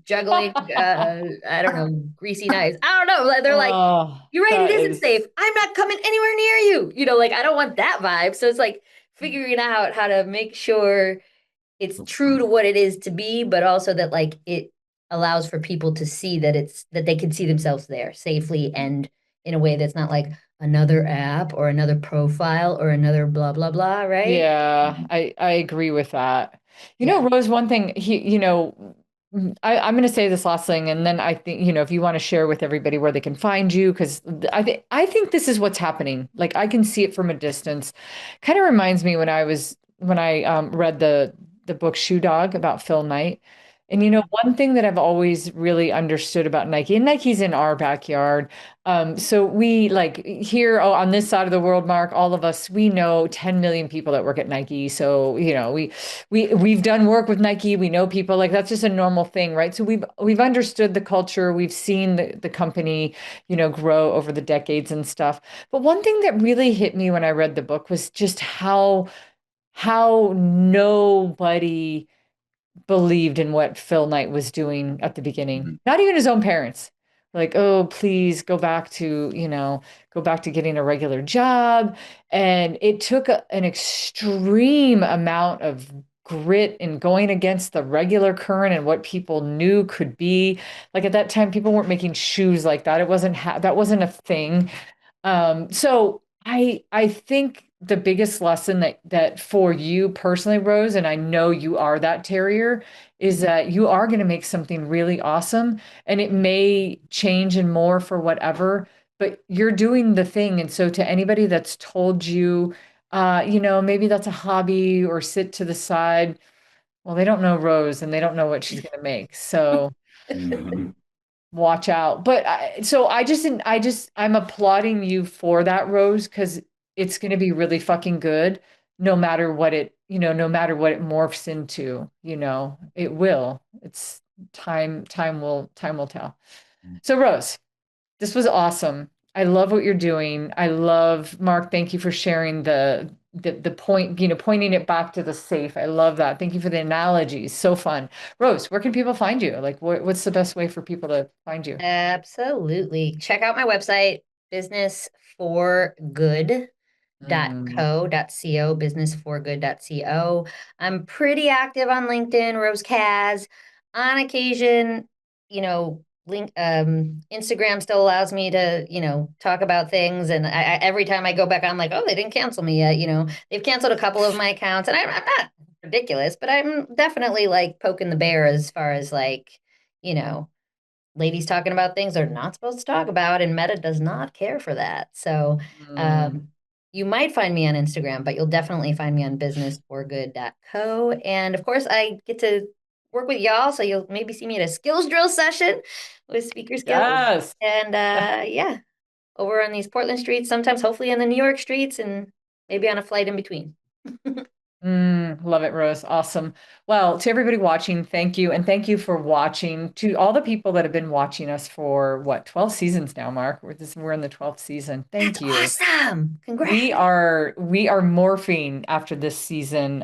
juggling, I don't know, greasy knives. I don't know. Like, they're like, Oh, you're right, it that isn't safe. is. I'm not coming anywhere near you. Like, I don't want that vibe. So it's like figuring out how to make sure it's true to what it is to be, but also that like it allows for people to see that that they can see themselves there safely and in a way that's not like another app or another profile or another blah blah blah, right? Yeah, I agree with that. Yeah. Rose, one thing I'm going to say this last thing, and then I think, if you want to share with everybody where they can find you, because I think this is what's happening. Like I can see it from a distance. Kind of reminds me when I read the book Shoe Dog about Phil Knight. And one thing that I've always really understood about Nike, and Nike's in our backyard. So we like here on this side of the world, Mark, all of us, we know 10 million people that work at Nike. So, we've done work with Nike. We know people like that's just a normal thing, right? So we've understood the culture. We've seen the company, grow over the decades and stuff. But one thing that really hit me when I read the book was just how nobody believed in what Phil Knight was doing at the beginning. Not even his own parents. Like, oh, please go back to getting a regular job. And it took an extreme amount of grit and going against the regular current and what people knew could be. Like at that time, people weren't making shoes like that. It wasn't that wasn't a thing. So I think the biggest lesson that for you personally, Rose, and I know you are that terrier, is that you are going to make something really awesome, and it may change and more for whatever, but you're doing the thing. And so to anybody that's told you, maybe that's a hobby or sit to the side, well, they don't know Rose and they don't know what she's going to make. So watch out. But I'm applauding you for that, Rose, because it's going to be really fucking good no matter what no matter what it morphs into, it will. It's time will tell. So Rose, this was awesome. I love what you're doing. I love Mark. Thank you for sharing the point, pointing it back to the safe. I love that. Thank you for the analogies. So fun. Rose, where can people find you? Like, what's the best way for people to find you? Absolutely. Check out my website, businessforgood.co.co, Mm, businessforgood.co. I'm pretty active on LinkedIn, Rose Kaz. On occasion, Instagram still allows me to, talk about things. And every time I go back, I'm like, oh, they didn't cancel me yet. They've canceled a couple of my accounts, and I'm not ridiculous, but I'm definitely like poking the bear as far as like, you know, ladies talking about things they're not supposed to talk about, and Meta does not care for that. So, Mm. you might find me on Instagram, but you'll definitely find me on businessforgood.co. And of course, I get to work with y'all, so you'll maybe see me at a skills drill session with speaker skills. Yes. And yeah, over on these Portland streets, sometimes hopefully on the New York streets, and maybe on a flight in between. Love it, Rose. Awesome. Well, to everybody watching, thank you. And thank you for watching. To all the people that have been watching us for what, 12 seasons now, Mark. We're in the 12th season. Thank That's you. awesome. Congrats. We are morphing after this season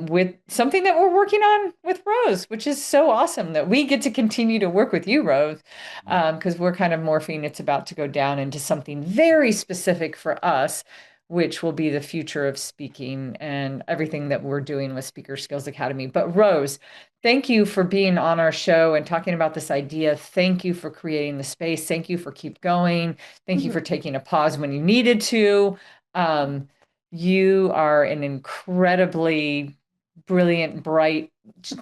with something that we're working on with Rose, which is so awesome that we get to continue to work with you, Rose, because we're kind of morphing. It's about to go down into something very specific for us, which will be the future of speaking and everything that we're doing with Speaker Skills Academy. But Rose, thank you for being on our show and talking about this idea. Thank you for creating the space. Thank you for keep going. Thank you for taking a pause when you needed to. You are an incredibly brilliant, bright,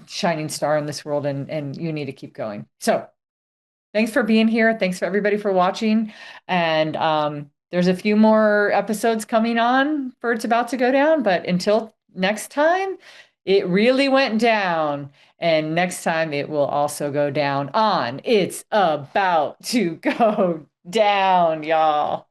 shining star in this world, and you need to keep going. So thanks for being here. Thanks for everybody for watching. And there's a few more episodes coming on for It's About to Go Down. But until next time, it really went down. And next time it will also go down on It's About to Go Down, y'all.